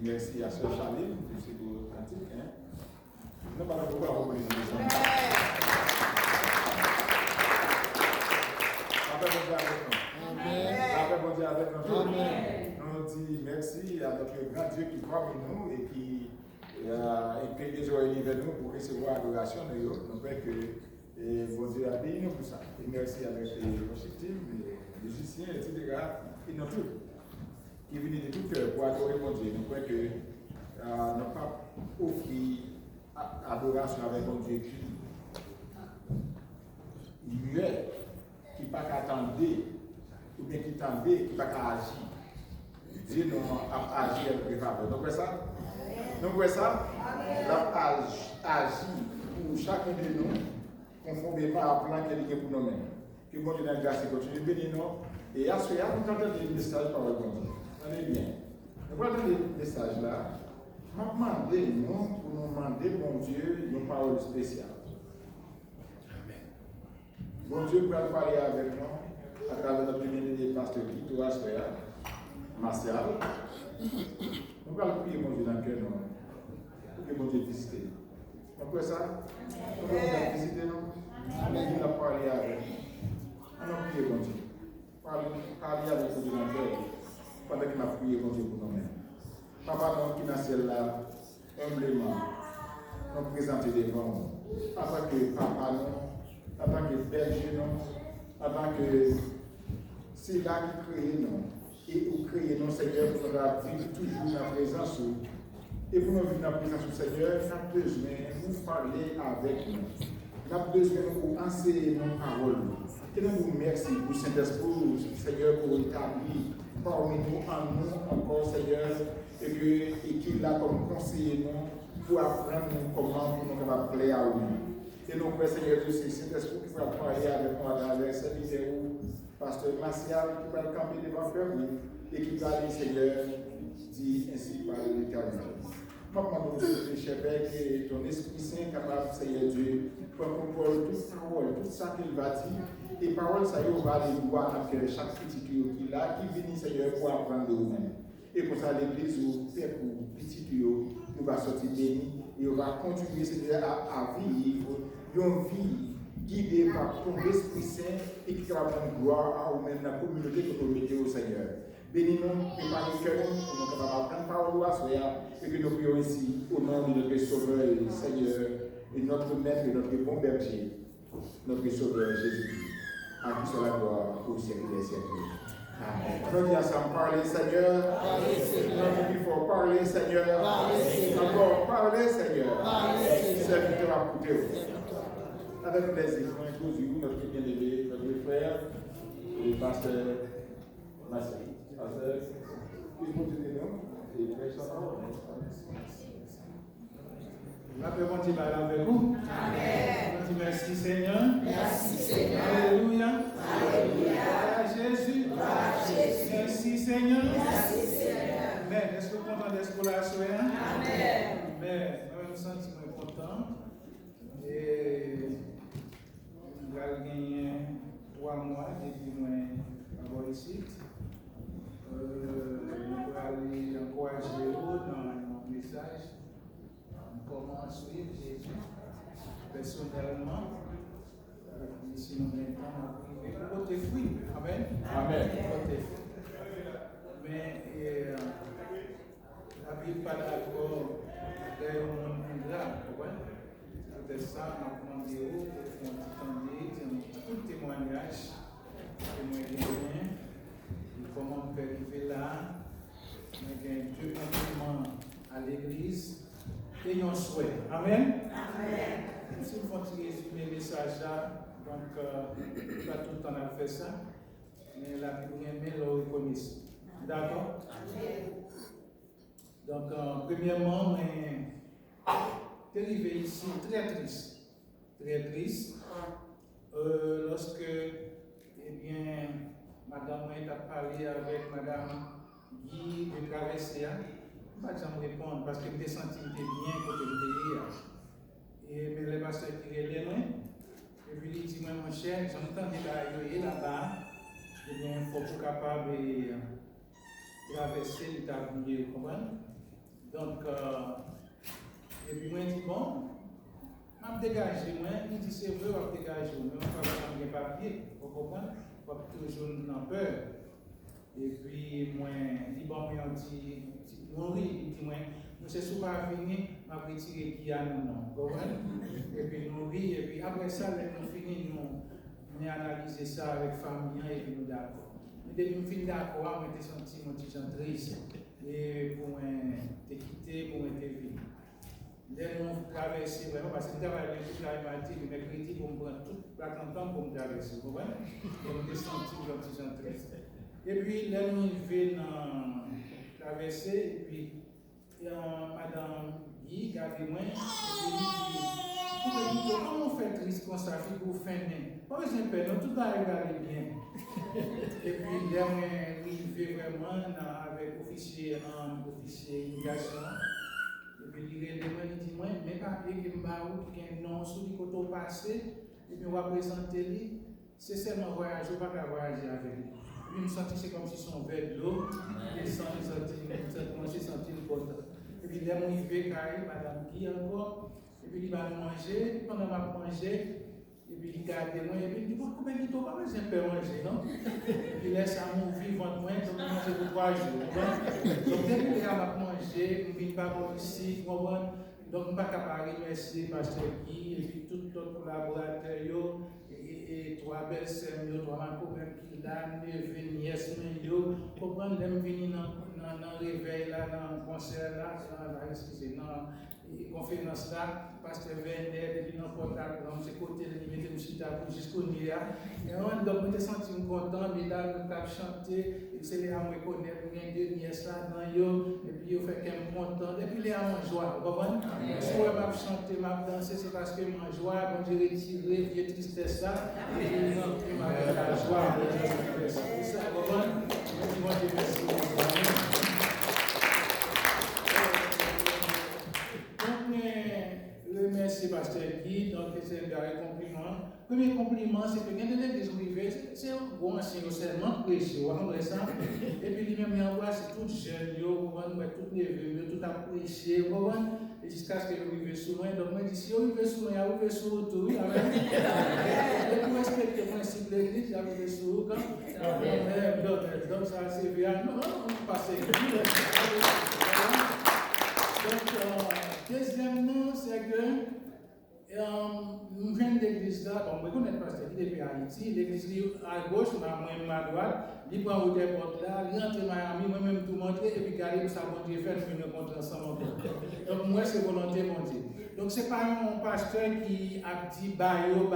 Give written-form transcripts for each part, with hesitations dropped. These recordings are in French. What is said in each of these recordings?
Merci à Sœur Charline pour ces beaux cantiques. Nous allons pouvoir reprendre les gens. Après, bon Dieu avec nous. Nous disons merci à notre grand Dieu qui croit en nous et qui crée des oreilles vers nous pour recevoir l'adoration. Nous voulons que bon Dieu a béni nous pour ça. Et merci avec les worship-team, les musiciens, etc. Et nous tous qui viennent de tout cœur pour adorer mon Dieu. Nous croyons que nous pas offrir adoration avec mon Dieu qui muet, qui n'a pas qu'attendre, ou bien qui tendait, qui n'a pas qu'à agir. Dieu nous a agi avec les faveurs. Donc, c'est ça? Donc, c'est ça? Agir pour chacun de nous, conformément au plan qu'il a pour nous-mêmes. Que mon Dieu dans la grâce continue de bénir nous. Et à ce moment-là, nous entendons des messages par le Dieu. Allez bien. Nous allons entendre des messages là. Je vais demander nous pour nous demander, mon Dieu, une parole spéciale. Amen. Mon Dieu va parler avec nous à travers notre ministre pasteur Guido Asper, Martial. Nous allons prier, mon Dieu, dans le cœur. Dieu visiter. Après ça, nous pouvons visiter nous. Amen. Il a parlé avec. On a prié bon Dieu. Parler avec Dieu dans le cœur. Pendant qu'il a prié bon Dieu pour nous-mêmes. Papa, nous qui dans le ciel là, humblement, nous présenter devant nous. En tant que papa, nous, en tant que berger, nous, en tant que c'est là qui crée nous. Et vous créez nous, Seigneur, pour nous vivre toujours dans la présence. Et pour nous vivre dans la présence du Seigneur, nous avons besoin de nous parler avec nous. Nous avons besoin de vous enseigner nos paroles. Que nous vous remercions pour Saint-Esprit, Seigneur, pour établir parmi nous, en nous encore, Seigneur, et qu'il a comme conseiller nous pour apprendre comment nous sommes plaire à vous. Et nous prions, Seigneur Dieu, c'est Saint-Esprit qui va parler avec nous à travers cette vidéo. Pasteur Martial qui va camper devant lui et qui va aller, Seigneur, dit ainsi par l'Éternel. Papa, nous te cher Père, que ton Esprit Saint capable, Seigneur Dieu, prendre contrôle toute parole, tout ça qu'il va dire. Et paroles, ça y va les voir dans chaque petit qui là, qui vient, Seigneur, pour apprendre de vous-même. Et pour ça, l'Église, Père, pour petit nous va sortir béni et on va continuer, Seigneur, à vivre une vie guidée par ton Esprit Saint et qui va prendre gloire à vous-même dans la communauté que nous mettons au Seigneur. Bénis-nous, préparez le cœur, pour nous capables d'apprendre parole à soi et que nous prions ici au nom de notre Sauveur et Seigneur et notre Maître et notre bon berger, notre Sauveur Jésus-Christ. À qui soit la gloire au siècle des siècles. Amen. On dit ensemble, parlez Seigneur. Parlez Seigneur. Il faut parler Seigneur. Parlez Seigneur. Encore parler Seigneur. Parlez Seigneur. Serviteur à côté. Avec plaisir, nous introduisons notre bien-aimé, notre frère, le pasteur Marcel. Pasteur, il faut te dire non. Et frère Chantal. La paix bon Dieu avec vous. Amen. On dit merci Seigneur. Merci Seigneur. Alléluia. Alléluia. Gloire à Jésus. Gloire à Jésus. Merci Seigneur. Merci Seigneur. Amen. Est-ce que vous êtes content d'être là ce soir? Amen. Amen. Je me sens content. Et nous avons gagné 3 mois depuis que je suis ici. Nous allons aller encourager vous dans le message. Comment suivre Jésus personnellement. Si nous maintenant côté fruit. Amen. Amen. Mais la Bible pas d'accord avec le monde ingrat. C'est ça, on a demandé tout témoignage que moi j'ai gagné. Comment faire arriver là. J'ai 2 compliments à l'église. Et un souhait. Amen. Amen. Si vous faites résumer le message là, donc, pas tout le temps à faire ça, mais la Bible le reconnaît. D'accord? Amen. Donc, premièrement, je suis arrivé ici très triste. Très triste. Lorsque, eh bien, madame a parlé avec madame Guy de Traversée. Je ne vais pas répondre parce que je me senti bien quand je me mais le pasteur qui est là, et puis il dit, mon cher, j'entends qu'il là-bas, eh bien, il faut être capable de traverser l'état de vous comprenez? Donc, et puis moi, je dis, bon, je vais me dégager, il dit, c'est vrai, je vais me dégager, mais on ne va pas prendre des papiers, vous comprenez? Il faut toujours en peur. Et puis, moi, je dis, bon, moi, on dit, il dit, moi, c'est souvent fini, je vais retirer qui a non. Et puis, nous rit, et puis après ça, nous finissons, nous analyser ça avec la famille, et puis nous d'accord. Mais depuis que nous finissons d'accord, on était senti mon petit triste, et pour te quitter, pour te vivre. Là, nous traversons vraiment, parce que nous travaillons toute la matinée, le mercredi, pour me prendre toute la campagne pour me traverser. Vous comprenez? Donc, nous était senti mon petit triste. Et puis, là, nous venons traverser, et puis, madame Guy, gardez-moi, et puis il dit, comment on fait triste comme ça, pour fin mai? Pas besoin de perdre, tout va aller bien. Et puis, là, on est arrivé vraiment avec officier immigration. Et puis, il dit, moi, mes papiers qui me barrent, qui ont un nom sur le côté passé, et puis on va présenter lui, c'est seulement voyager, pas qu'à voyager avec lui. Puis, je me sentis c'est comme si son verre de l'eau, et sans me sentir content. Et puis les arrivé carré, madame qui encore, et puis il va manger, pendant qu'on va manger, et puis il garde moi, et puis il dit, comment il dit, pas besoin de manger, non? Il laisse à mon vivant, moi, donc manger pour 3 jours. Donc, dès que il va manger, il ne va pas ici, donc, je ne vais pas parler, merci, pasteur Guy, et puis tout notre collaborateur, et 3 belles sœurs, 3 copains qui là, neveux, nièces, comprendre, les venir dans le réveil, là, dans le concert, là, excusez, dans la conférence là, pasteur Werner, et puis dans le portable, dans ce côté, il mettait le chita jusqu'au nid. Et donc, je me senti content, mais là, nous avons chanté, et c'est les à me reconnaître, il y a 2 nièces là, dans eux, et puis, il fait qu'elle me content, et puis, les à me joie, vous comprenez? Si je vais chanter, je danser, c'est parce que je joie, quand j'ai retiré, j'ai tristesse là, et puis, je m'appelle la joie, c'est ça, vous comprenez? Moi, je merci beaucoup. Merci Pasteur Guy, donc c'est un compliment. Premier compliment, c'est que quand l'église privée, c'est un bon ancien seulement prêché, vous comprenez ça? Et puis lui-même, il envoie, c'est tout jeune, vous voyez, tout les tout apprécié, vous voyez, et jusqu'à ce que vous vivez sous moi. Donc moi, je dis, si vous vivez sous moi, vous vivez sous tout, oui, amen. Et pour respecter le principe de l'église, vous vivez sous vous, donc ça, c'est bien. Non, on passe. Donc, deuxièmement, c'est que nous venons de l'église là, bon, on connaît pas ce qui depuis Haïti, l'église à gauche, moi à droite, il prend au dépôt là, il entre Miami, moi-même tout montrer, et puis garder ça, bon Dieu, faire nous rencontrer ensemble. Donc, moi, c'est volonté, mon Dieu. Donc, ce n'est pas un pasteur qui a dit bayo,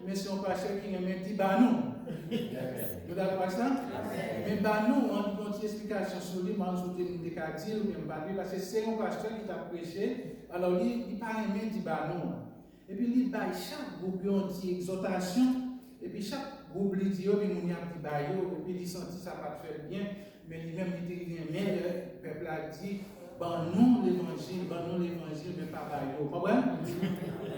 mais c'est un pasteur qui a dit banou. Vous avez pas ça? Mais banou, on a une explication sur lui, on a une dire, parce que c'est un pasteur qui t'a prêché, alors il parle même dit banou. Et puis il baille chaque groupe, on dit exhortation, et puis chaque groupe il dit, puis on y a dit bayo, et puis il sentit ça pas faire bien, mais lui-même il dit, mais le peuple a dit, nous l'évangile, mais pas bayo. Vous comprenez?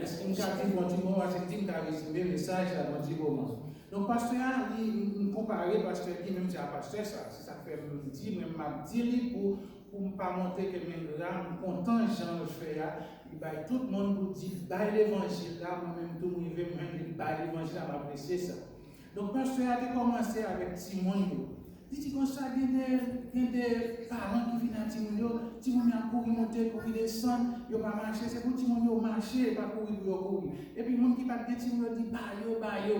Est-ce qu'il m'a dit, bon, tu m'as dit, il m'a résumé le message à mon petit moment. Donc, pasteur, il comparé, pasteur, qui même si un pasteur, ça fait me dire, même m'a dit, pour ne pas montrer que même là, je suis content, Jean, je fais là, il va tout le monde pour dire, bah l'évangile là, moi-même, tout le monde veut même bah l'évangile là, m'apprécier ça. Donc, pasteur a commencé avec Timon. Il dit comme ça, il y a des parents qui viennent à Timon a couru, monter, courir, descendre, il n'a pas marché, c'est pour Timon marcher, pas courir, courir. Et puis, le monde qui parle de Timon dit, bayo.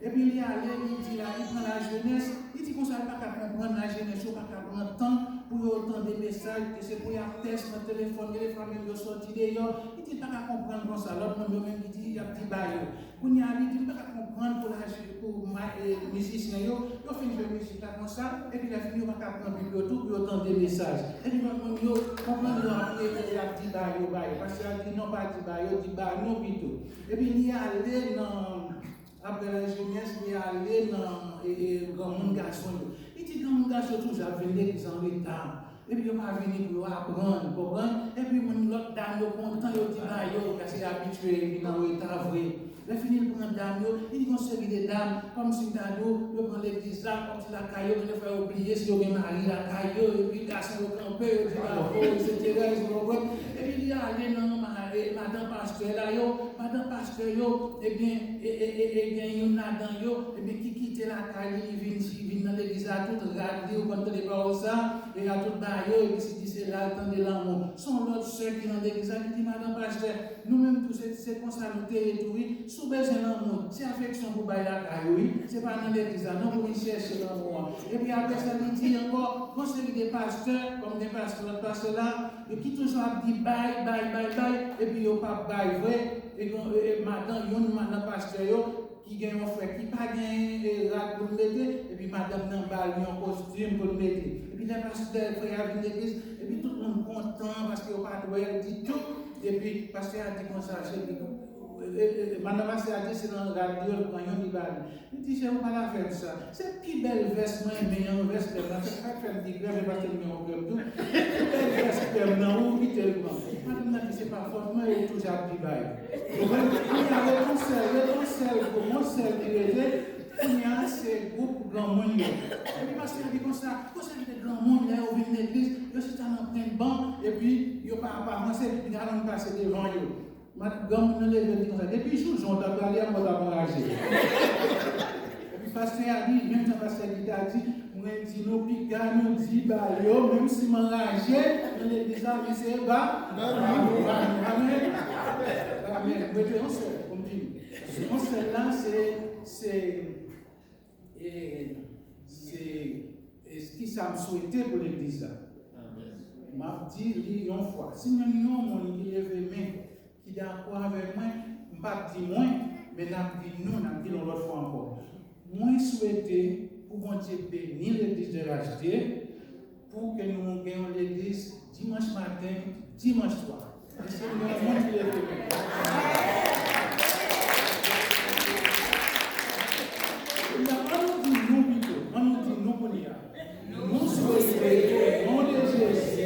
Et puis il est allé, il dit là, il prend la jeunesse, il dit qu'on ne peut pas comprendre la jeunesse, on ne peut pas prendre le temps pour autant des messages, que c'est pour y avoir test dans le téléphone, les familles sont sorties d'ailleurs, il dit pas qu'à comprendre comme ça, l'autre même qui dit, il y a un petit bail. Quand il dit pas qu'à comprendre pour les musiciens, il a fini de musique comme ça, et puis il a fini de comprendre tout pour autant des messages. Et puis il comprendre après, il y a un petit bail, parce qu'il a dit non pas un petit bail, il dit bail, non plutôt. Et puis il est allé dans. Après la jeunesse, il est allé dans le grand garçon. Il dit grand garçon, toujours à venir en retard. Et puis, il va venir pour apprendre, comprendre. Et puis, l'autre dame, content, il dit, parce qu'il est habitué, il est en retard, vrai. Il finit de prendre dame, il dit qu'on se des dames, comme si il prend l'église là, comme si la caillou, il fait oublier si il marie la caillou, et puis il casse le campé, il dit bravo, etc. Et puis, il est allé dans madame pasteur là, madame pasteur, eh bien, il y en a dans yo, eh bien, qui quitte la caillou, il vient dans l'église à tout regarder, ou quand il parle ça, et à tout baillot, et puis c'est là, le temps de l'amour. Son l'autre soeur qui est dans l'église, qui dit, madame pasteur, nous-mêmes, tous ces consacrés et tout, sous besoin d'amour, c'est affection pour bailler la caillou, c'est pas dans l'église, non, pour chercher l'amour. Et puis après ça, il dit encore, conseiller des pasteurs, comme des pasteurs là, qui toujours dit bail, et puis il n'y a pas bail vrai, et madame, il y a une pasteur qui gagne un frère qui pas gagne rat pour le mettre, et puis madame n'a pas un costume pour le mettre. Et puis les pasteurs, frère, viennent l'église, et puis tout le monde content parce qu'il n'y a pas de dit tout, et puis pasteur a dit comme ça, madame a dit c'est dans la radio, le canyon du bal. Il dit, je ne vais pas faire ça. C'est qui belle veste, moi, mais un veste, c'est pas faire des grèves, parce que je ne vais pas tout. Belle veste, non, oui, tellement. Madame a dit, c'est pas fort, moi, il est toujours à petit bail. Il y a le conseil, pour mon seul qui était, c'est groupe grand monde. Et puis parce qu'il a dit comme ça, quand ça fait grand monde là, on vient de l'église, ils sont en train de banc, et puis ils ne pas avancer, puis ils allons passer devant eux. Madame, on lève comme ça. Depuis jour, j'en ai parlé à moi d'encourager. Et puis pasteur a dit, même quand pasteur a dit, moi dit nous pica, nous dit bah yo, même si m'enrager, on l'église là, mais c'est bas. Amen. Amen. Mettez en seul, comme dit. En seul là, c'est ce qui ça me souhaitait pour l'église là. M'a dit une fois, si nous avons mon qui lève main, qui est d'accord avec moi, je ne pas dire moins, mais nous dit l'autre fois encore. Moi, souhaité pour bon Dieu bénir l'église de l'HD, pour que nous gagnions l'église dimanche matin, dimanche soir. Et c'est le monde qui lève main. On nous dit nous pour nous souhaitons au nom de Jésus.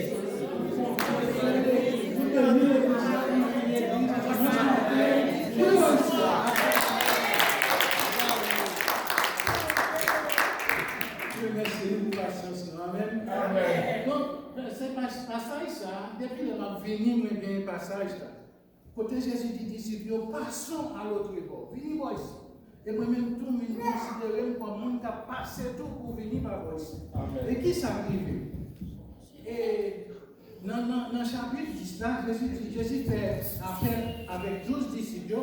Donc, c'est passage ça, depuis le m'a venu, je viens passage ça. Côté Jésus dit disciples, passons à l'autre bord. Venez moi ici. Et moi-même, tout le monde considère comme un monde qui a passé tout pour venir par vous ici. Et qui s'arrive? Et dans le chapitre 10, là, Jésus fait affaire avec 12 disciples.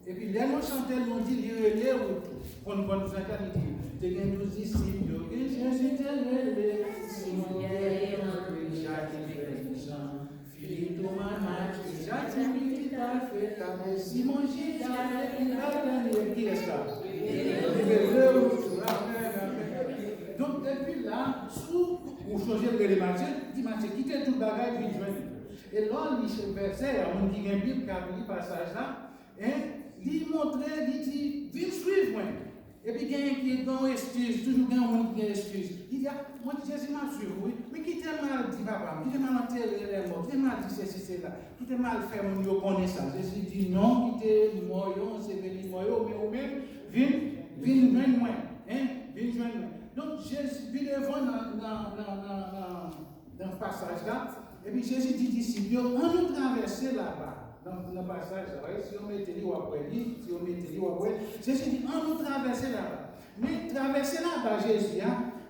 Et puis, les gens chantent, ils dit, il relève autour. Pour nous entendre, il dit, il y a 12 disciples. Et Jésus te relève. Simon, Jacques, Philippe, Thomas, Jacques, qui t'a fait ta Simon, qui est ça? Donc, depuis là, pour changer de Matthieu, dit Matthieu, quittez tout le bagage, puis joignez. Et là, il verset, on dit qu'il y a une Bible qui a pris le passage là, il montrait, il dit, viens suivre moi. Et puis, il y a un qui est dans excuse, toujours un monde qui a excuse. Il dit, moi, Jésus m'a suivi, oui, mais qui t'a mal dit, papa, qui t'a mal enterré les morts, qui t'a mal dit ceci, c'est là, qui t'a mal fait, mon Dieu connaît ça. Jésus dit, non, qui t'a moyen, c'est venu moyen, mais au même, viens joindre moi, viens joindre moi. Donc, Jésus, puis devant dans le passage là, et puis Jésus dit disciples, on nous traverser là-bas. Dans le passage, si on met lui ou après lui, si on met lui ou après, Jésus dit, on nous traverser là-bas. Mais traverser là-bas, Jésus,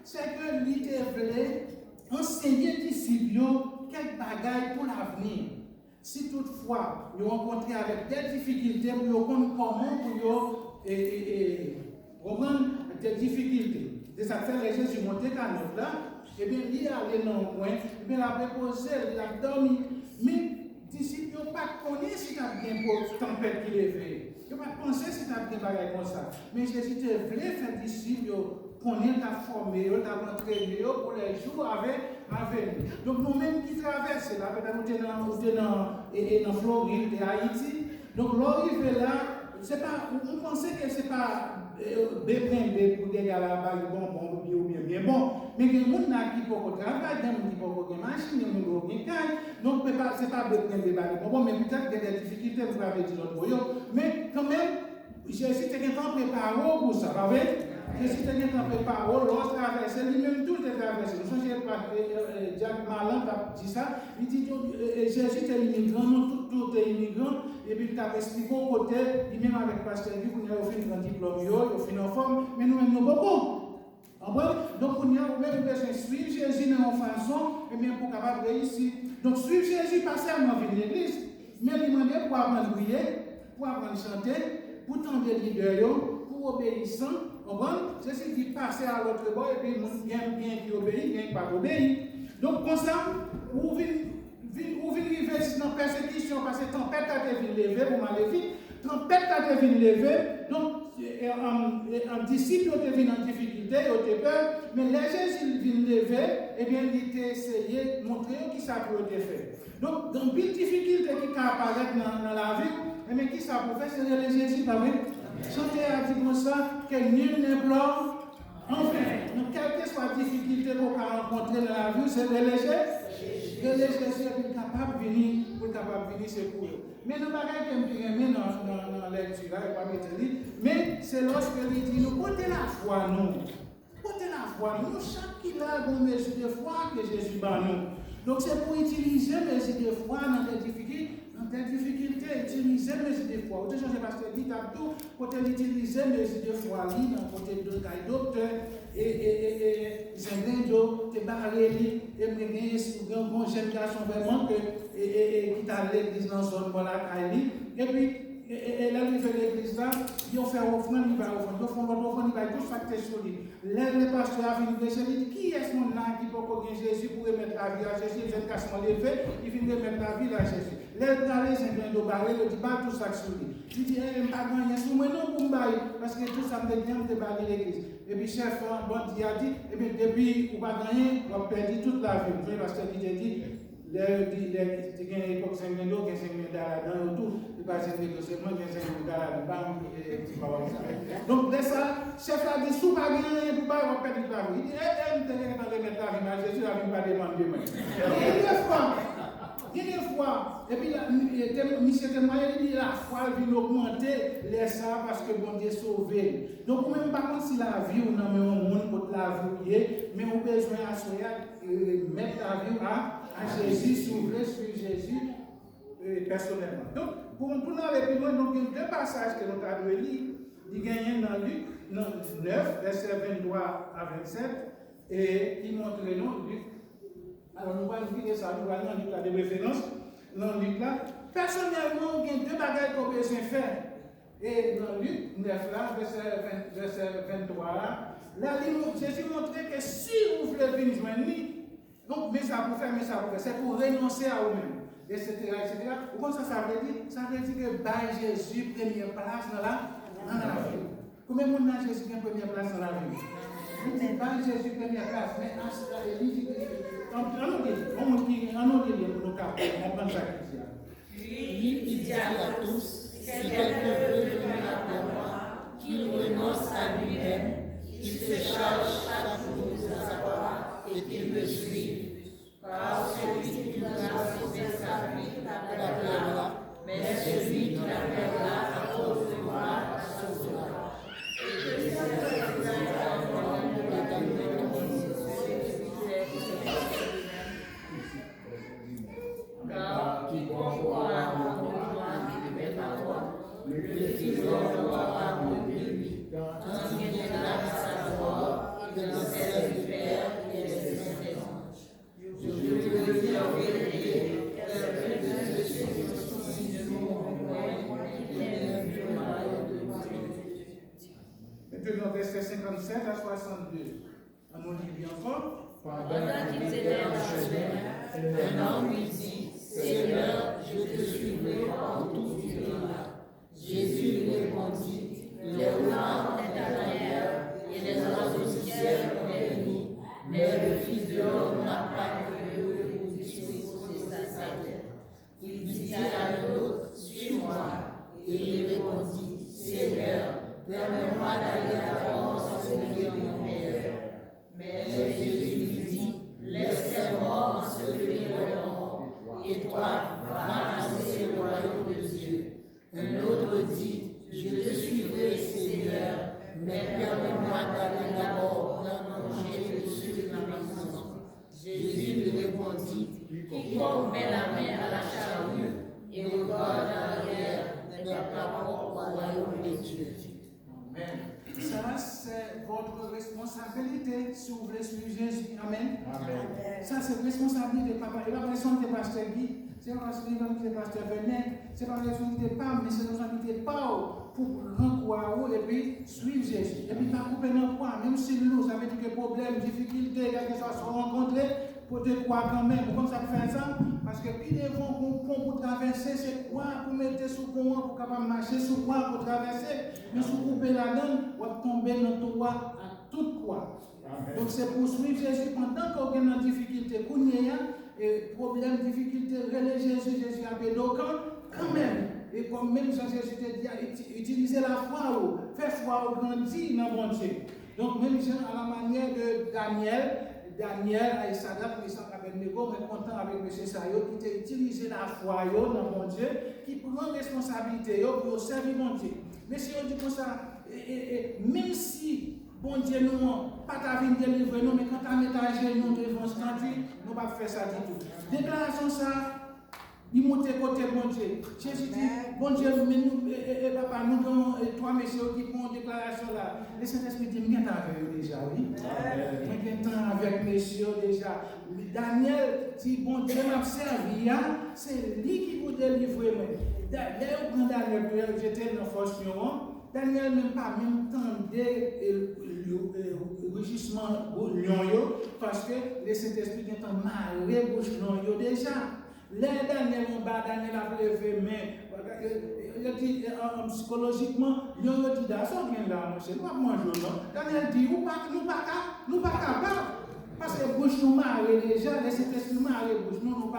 c'est que lui voulait enseigner disciples quelques bagailles pour l'avenir. Si toutefois, nous rencontrons avec des difficultés, nous comprenons comment pour reprendre des difficultés. Et ça fait les Jésus monter à notre là, et bien il allait dans le coin, et bien il a déposé, il a dormi. Mais disciples n'ont pas connu si tu as bien pour tempête qui est fait. Ils n'ont pas pensé si tu as bien bagage comme ça. Mais Jésus te voulait faire disciples, connaître ta formé, ta entraîné pour les jours avec nous. Donc nous-mêmes qui traversons là, peut-être nous sommes dans Floride et Haïti. Donc l'arrivée là, c'est pas, vous pensez que ce n'est pas dépendre pour des gars là-bas, bon, ou bien bon. Mais il y a des gens qui peuvent travailler, des gens qui peuvent faire machine, des gens qui peuvent faire donc ce n'est pas dépendre des balles. Bon, mais peut-être qu'il y a des difficultés pour avoir dit l'autre boyau. Mais quand même, Jésus était préparé pour ça, pas vrai? Jésus était préparé, l'autre traversé, lui-même tout est traversé. Vous savez pas, Jacques Malin a dit ça. Il dit Jésus était immigrant, nous tout est immigrant. Et puis il a expliqué au côté, lui-même avec Pasteur Guy, qu'on a fait un diplôme, il a fait une forme, mais nous-mêmes nous beaucoup. Donc on a même besoin de suivre Jésus dans une façon, et bien pour capable réussir. Donc suivre Jésus, pas seulement venir à l'église, mais demander pour apprendre à prier, pour apprendre à chanter, pour tendre les leaders, pour obéissant. Jésus dit passer à l'autre bord et puis il y a bien qui obéit, il y a qui pas obéit. Donc comme ça, vous venez arriver dans la persécution parce que tempête a été levée pour m'aller vite. Tempête a été levée, donc un disciple est venu en difficulté, il a peur, mais les Jésus vient lever, et bien il a essayé de montrer qui ça peut être fait. Donc, dans une difficulté qui apparaît dans la vie, et bien qui ça peut faire, c'est les Jésus, pas vrai? Chanter a dit comme ça, que nul n'implore, enfin, donc quelle que soit la difficulté qu'on va rencontrer dans la vie, c'est les Jésus est capable de venir fini, c'est pour eux. Mais dans le bagage que je aime dans la lecture, mais c'est lorsque il dit, nous portez la foi, nous. Portez la foi, nous, chaque qui a une mesure de foi que Jésus bat nous. Donc c'est pour utiliser mesure de foi dans des difficultés, utiliser mesure de foi. Au déjà, pasteur dit à tout, pour utiliser mesure de foi, dans côté de docteur, et Zengendo, te barré, et me si un bon jeune garçon vraiment qui t'a l'église dans son bon et puis, et là, il fait l'église là, ils ont fait offrande, il va offrande, il va tout facteur sur lui. Là, le pasteur a fini de se dire, qui est ce monde-là qui peut gagner Jésus pour remettre la vie à Jésus? Il vient de casser le fait, il vient de remettre la vie à Jésus. Là, il a les ingrédients barrés, il dit, pas tout ça sur lui. Il dit, je ne vais pas gagner sur moi, non, pour me bailler, parce que tout ça me devient de barrer l'église. Et puis, chef, bon, il a dit, et bien, depuis, vous ne pas gagner, vous perdez toute la vie. Le pasteur qui a dit, les époques 5 000 $, 5 000 $ dans tout, il passe seulement 5 000 $. Donc, de ça, chef a dit, sous pas gagner, vous ne pas perdre la vie. Il dit, dans les mettre la vie, mais Jésus n'a pas demandé. Il y a des fois, et puis, monsieur témoigne, il dit, la foi vient augmenter les ça parce que bon Dieu sauvé. Donc, même par contre, si la vie, on a mis au monde pour la vie, mais on a besoin de mettre la vie à Jésus, s'ouvrir sur Jésus personnellement. Donc, pour nous aller plus loin, donc, il y a deux passages que nous avons lus. Il y a dans Luc 9, versets 23 à 27, et il montre le nom Luc. Alors, nous allons lire ça, nous allons lire la de référence. Dans Luc là, personnellement, il y a deux bagages qu'on peut faire. Et dans Luc 9 là, verset 23 là, Jésus montrait que si vous voulez venir joindre lui, donc, mais ça pour faire, c'est pour renoncer à vous-même, etc., etc. Pourquoi ça veut dire? Ça veut dire que by Jésus, première place dans la vie. Combien de monde a Jésus qui est première place dans la vie? By Jésus, première place, mais Lui, il dit à tous, si quelqu'un veut venir après moi, qu'il renonce à lui-même, qu'il se charge chaque jour de sa croix et qu'il me suive. Car celui qui voudra sauver sa vie la perdra, mais celui qui la perdra à cause de moi la sauvera. Et que car qui croit à mon nom et mes paroles, le Fils de l'homme aura de lui, quand il viendra de sa gloire et dans celle du Père et des anges. Je te le dis en vérité, quelqu'un de ceux qui ne m'ont il est vu au royaume de Dieu. Maintenant, verset 57 à 62. On nous lit bien encore. Pendant qu'ils étaient dans le chemin, un homme lui dit, Seigneur, je te suivrai partout où tu iras. Jésus lui répondit, les roulements ont des ailleurs et les oiseaux du ciel ont des nids, mais le Fils de l'homme n'a pas de lieu où disposer sa tête. Il dit à l'autre, suis-moi. Et il répondit, Seigneur, permets-moi d'aller d'abord ensevelir mon Père. Mais Jésus lui dit, laisse les morts ensevelir leurs morts, et toi, va annoncer le royaume de Dieu. Un autre dit, je te suivrai, Seigneur, mais permets-moi d'aller d'abord prendre manger de ceux de ma maison. Jésus lui répondit, quiconque met la main à la charrue et regarde en arrière n'est pas propre au royaume de Dieu. Amen. Ça, c'est votre responsabilité si vous voulez suivre Jésus. Amen. Amen. Ça, c'est responsabilité de papa. Et la personne de pasteur Guy, c'est la responsabilité de pasteur Benet, c'est pas la responsabilité de Pam, mais c'est la responsabilité de Pao pour rendre et puis suivre Jésus. Et puis, pas couper notre croix, même si nous, ça veut dire que problème, difficulté, quelque chose sont rencontrés, pour te croire quand même. Pourquoi ça fait ça? Parce que puis les vents qu'on prend pour traverser, c'est quoi pour mettre sous courant pour capable marcher sous quoi pour traverser. Mais sous couper la donne, on va tomber dans le droit à toute quoi. Donc c'est pour suivre Jésus pendant qu'on est en difficulté. Qu'on y a problème, difficulté, Jésus a fait quand même. Et comme même Jésus te dit, utiliser la foi, faire foi grandir dans le bon Dieu. Donc même à la manière de Daniel Daniel, avec Sadak, Meshach, Abednego, mais content avec M. Sayo, qui t'a utilisé la foi dans mon Dieu, qui prend responsabilité pour servir mon Dieu. Mais si on dit comme ça, même si bon Dieu nous pas ta vie délivrer nous, mais quand tu as mis ta nous devant ce conduit, nous ne pouvons pas faire ça du tout. Déclaration ça. Il monte côté bon Dieu. Jésus dit, bon Dieu, mais nous, papa, nous avons trois messieurs qui font une déclaration là. Le Saint-Esprit dit, mais avec eux déjà, oui. Mais temps avec messieurs déjà. Daniel, si bon Dieu m'a servi, c'est lui qui vous délivre. D'ailleurs, quand Daniel, j'étais dans la force, Daniel même pas même temps le rugissement lion, parce que le Saint-Esprit est en marée bouche lion déjà. Les Daniel a levé main. Il dit psychologiquement, il a dit ça vient là, c'est pas manger non. Daniel dit nous pas capables parce que bouche nous marre déjà, les Saint-Esprit marre bouche nous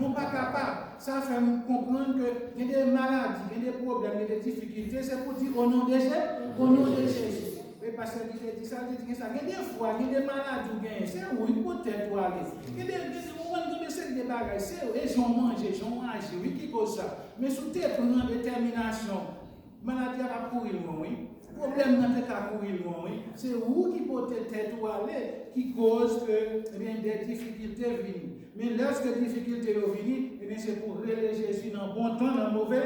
pas capables. Ça fait nous comprendre que il y a des maladies, il y a des problèmes, il y a des difficultés, c'est pour dire au nom de Jésus. Et parce que il dit ça, il dit ça, il y a des fois, il y a des maladies, c'est où il peut être pour aller. Il y a des bagages, c'est eux, ils ont mangé, oui, qui cause ça. Mais sous tête, pour une détermination, maladie va courir, oui. Problème dans le cas courir, oui. C'est où qui peut être pour aller, qui cause que, des difficultés viennent. Mais lorsque les difficultés viennent, c'est pour relayer Jésus dans le bon temps, dans le mauvais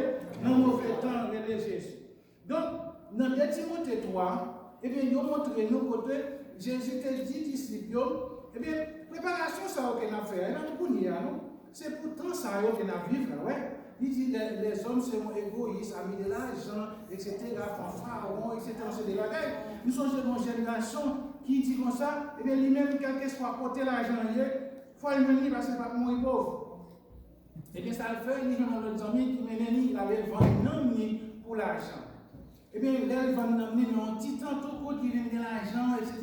temps, relayer Jésus. Donc, dans 2 Timothée 3, ils ont montré nos côtés, Jésus te dit disciples, préparation, ça qu'on a fait, c'est pour tant ça qu'on a vécu, ouais. Il dit les hommes sont égoïstes, amis de l'argent, etc., fanfarons, etc., c'est des bagages. Nous sommes une génération qui dit comme ça, lui-même, quel que soit côté l'argent, il faut le mener parce que c'est pas pour moi pauvre. Et bien ça le fait, il y a un autre ami qui mène, il allait vendre pour l'argent. Et bien, il va nous amener un petit temps, tout court, qui vient de l'argent, etc.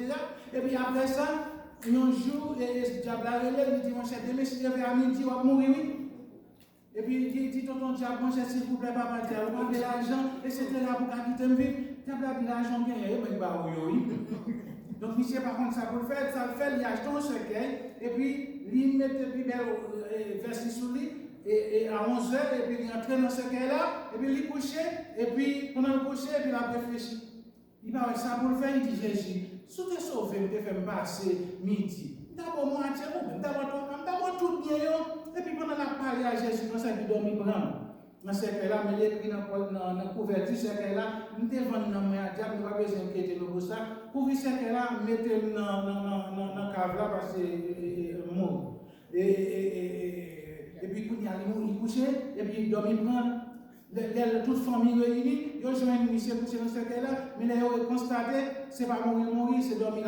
Et puis après ça, un jour, le diable a relève, il dit, mon cher, demain, si je vais à midi, on va mourir, oui. Et puis il dit, tonton diable, mon cher, s'il vous plaît, papa, on va de l'argent, etc. pour quitter me vivre. Le diable a dit, l'argent bien, il va oui. Donc, monsieur, par contre, ça pour le faire, ça le fait, il achète un cercueil, et puis, il met le plus bel verset sous lui. Et à 11h, et puis il est entré dans ce cas-là, et puis il est couché, et puis pendant le coucher, et puis il a réfléchi. Il parle ça pour le faire, il dit Jésus, si tu es sauvé, tu fais passer midi. D'abord, moi, d'abord tout bien, et puis pendant la parole à Jésus, dans ça, il dormit blanc. Dans ce cas-là, mais il est écrit dans la couverture, ce cas-là, nous devons nous mettre à diable, nous n'avons pas besoin d'inquiéter pour ça. Pour ce cas-là, mettez-le dans la cave là, parce que c'est mort. Et puis, il couchait, et puis il dormait prendre. Toute famille réunie, ils ont joué un monsieur couché dans ce cas-là, mais ils ont constaté, ce n'est pas mourir, c'est dormir,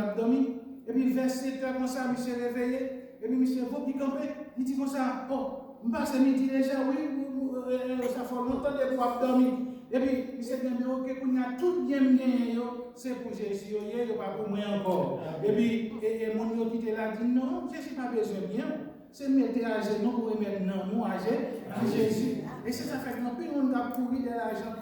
Et puis, vers 7 heures, comme ça, monsieur réveillé, et puis monsieur, vous qui campez, il dit comme ça, oh, je passe midi déjà, oui, ça fait longtemps que vous dormir. Et puis, monsieur dit, ok, qu'on a tout bien, c'est pour Jésus, il n'y a pas pour moi encore. Et puis, mon qui était là dit, non, Jésus n'a pas besoin de bien. C'est mettre à genoux pour mettre non à Jésus. Et c'est ça fait que nous plus a pourri de l'argent,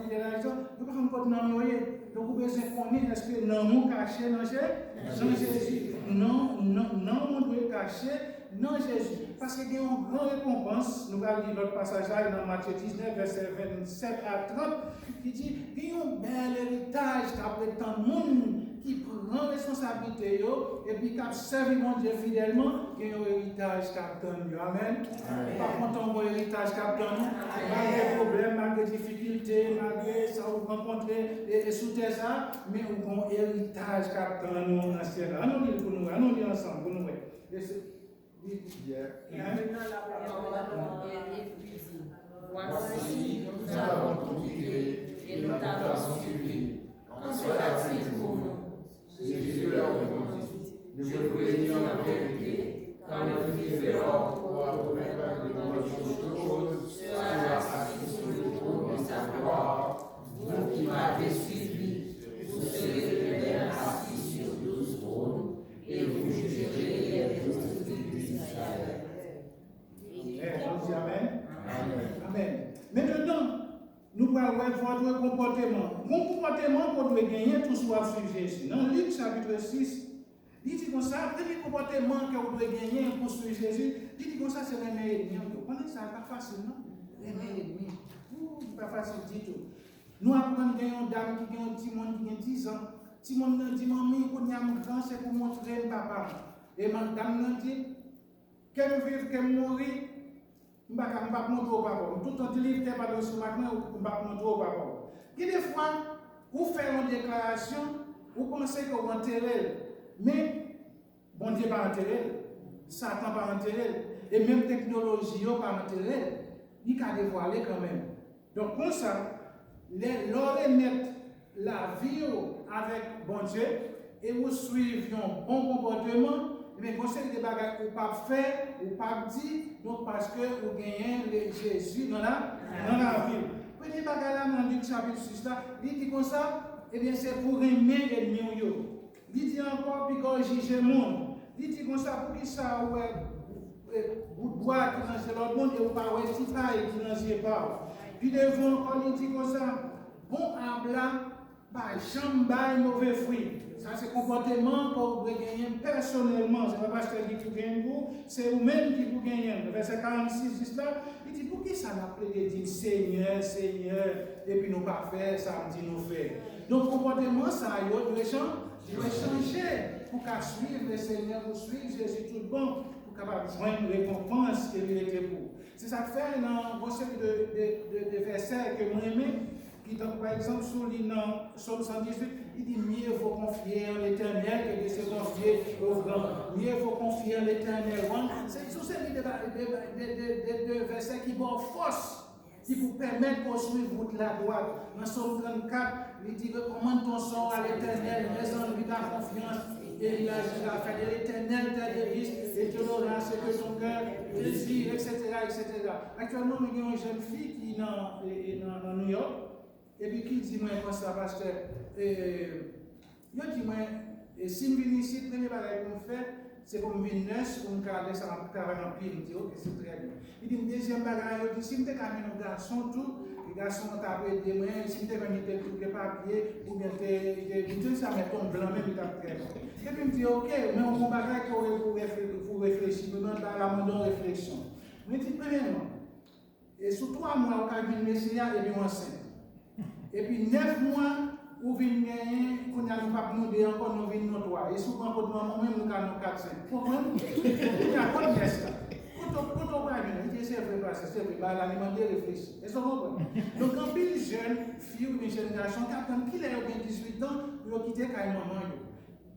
nous ne pouvons pas nous noyer. Donc, vous besoin de connaître est-ce que non, caché dans Jésus. Non, on doit cacher dans Jésus. Parce qu'il y a une grande récompense. Nous allons lire l'autre passage là dans Matthieu 19, verset 27 à 30, qui dit il y a un bel héritage qu'après tant de monde qui prend responsabilité et puis qui servi mon Dieu fidèlement, il y a un héritage qui attend. Amen. Par contre, on voit héritage qui attend, malgré des problèmes, malgré des difficultés, malgré ça, vous rencontrez et sous ça, mais on a un héritage qui attend nous dans ce ciel. Allons lire pour nous, allons lire ensemble pour nous. Voici, nous avons tout quitté et nous t'avons suivi. Qu'en sera-t-il pour nous? Jésus leur répondit, je vous le dis en vérité, quand le Fils de l'homme pourra remettre de toute chose, sera assis sur le trône de sa gloire. Vous qui m'avez suivi, vous serez bien assis sur 12 trônes, et vous jugerez les tribus d'Israël. Amen. Maintenant, nous parlons de votre comportement. Mon comportement pour nous gagner tout soit sur Jésus. Dans Luc chapitre 6, Il dit comme ça, le premier comportement que vous devez gagner pour suivre Jésus, il dit comme ça, c'est l'aimer ennemi. Vous connaissez ça, c'est pas facile, non? L'aimer ennemi. C'est pas facile du tout. Nous apprenons qu'il y a une dame qui a un petit monde qui a 10 ans. Si mon dit, maman, quand il y a un grand, c'est pour montrer le papa. Et madame dit, qu'elle vive, qu'elle mourir, je ne vais pas montrer au papa. Tout le temps, je livre pas de ce matin, je ne vais pas montrer au papa. Et des fois, vous faites une déclaration, vous pensez que vous enterrez. Mais, bon Dieu pas enterré, Satan pas enterré, et même technologie pas enterré, il a dévoilé quand même. Donc, comme ça, l'on mettre la vie avec bon Dieu et vous suivez un bon comportement, mais vous savez des bagages que vous ne pas faire, vous ne pas dire, donc parce que vous gagnez Jésus dans la vie. Premier bagage là, dans le chapitre 6, là, il dit comme ça, eh bien c'est pour aimer l'ennemi. Il dit encore, puis quand juge le monde, il dit comme ça, pour qui ça, vous boire qui dans l'autre monde, et vous pas ouais, si pareil qui dans pas. Puis devant encore, il dit comme ça, bon arbre là, pas jamais mauvais fruit. Ça, c'est comportement que vous pouvez gagner personnellement. Ce n'est pas parce que vous gagnez pour, c'est vous-même qui vous gagnez. Le verset 46, juste là, il dit, pour qui ça n'a pas dit Seigneur, Seigneur, et puis nous pas faire, ça me dit nous faire. Donc, comportement, ça, il doit changer pour qu'à suivre le Seigneur, pour suivre Jésus tout bon, pour capable joindre une récompense qu'il était pour. C'est ça que fait dans une série de versets que moi j'aime, qui donc par exemple sur le Psaume 118, il dit mieux vaut confier en l'Éternel que de se confier au grand. Mieux vaut confier en l'Éternel. C'est tout ça des versets qui vont force, qui vous permettent de poursuivre votre la droite. Dans Psaume 34, il dit recommande ton sort à l'Éternel, mets en lui ta confiance. Et il a fait de l'Éternel ta délice et tu l'auras ce que ton cœur désire, etc., etc. Actuellement, nous avons une jeune fille qui est dans New York. Et puis qui dit moi comme ça, pasteur, il dit moi, si je viens ici, le premier bagage qu'on fait, c'est pour me venir pour me garder ça en travail en pile. Je dis ok, c'est très bien. Il dit deuxième bagage, il dit si je suis un garçon, tout, les garçons ont tapé des mains, si je suis venu tout les papiers, ou bien ça met ton blanc, même il tape très bien. Et puis il me dit ok, mais on bagage pour réfléchir, nous demandons la moindre réflexion. Je dis premièrement, et sur 3 mois, on a vu une Messia et puis enceinte. Et puis 9 mois, où vient gagner, qu'on a pas nous encore, nous venons 3. Et souvent, quand nous même nous avons 4-5. Pourquoi? Il y a pas de geste. Quand on va venir, c'est vrai, c'est vrai, l'aliment réfléchir. Et ça va. Donc, quand une jeune fille ou une jeune garçon, quand il a 18 ans, il a quitté quand maman.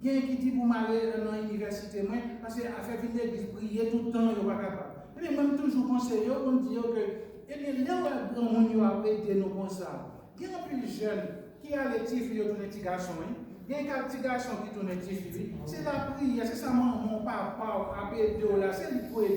Il y a qui dit pour m'aller dans l'université, parce qu'elle a fait venir l'église prier tout le temps, il n'est pas capable. Et même toujours conseiller, on dit que, eh bien, là où on a aidé nos comme ça. Il y a un plus jeune qui a les petits filles qui sont garçons. Il y a un petit garçon qui tourne les petits filles. C'est la prière, c'est ça mon papa a aidé là, c'est le pour aider.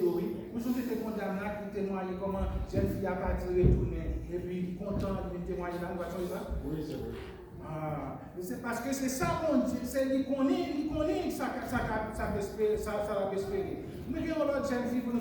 Nous sommes condamnés qui témoignent comment une jeune fille a parti retourner et puis content de témoigner dans la voiture. Oui, c'est vrai. Ah, c'est parce que c'est ça qu'on dit, c'est qu'il connaît, ça va espérer. Nous avons l'autre jeune fille pour nous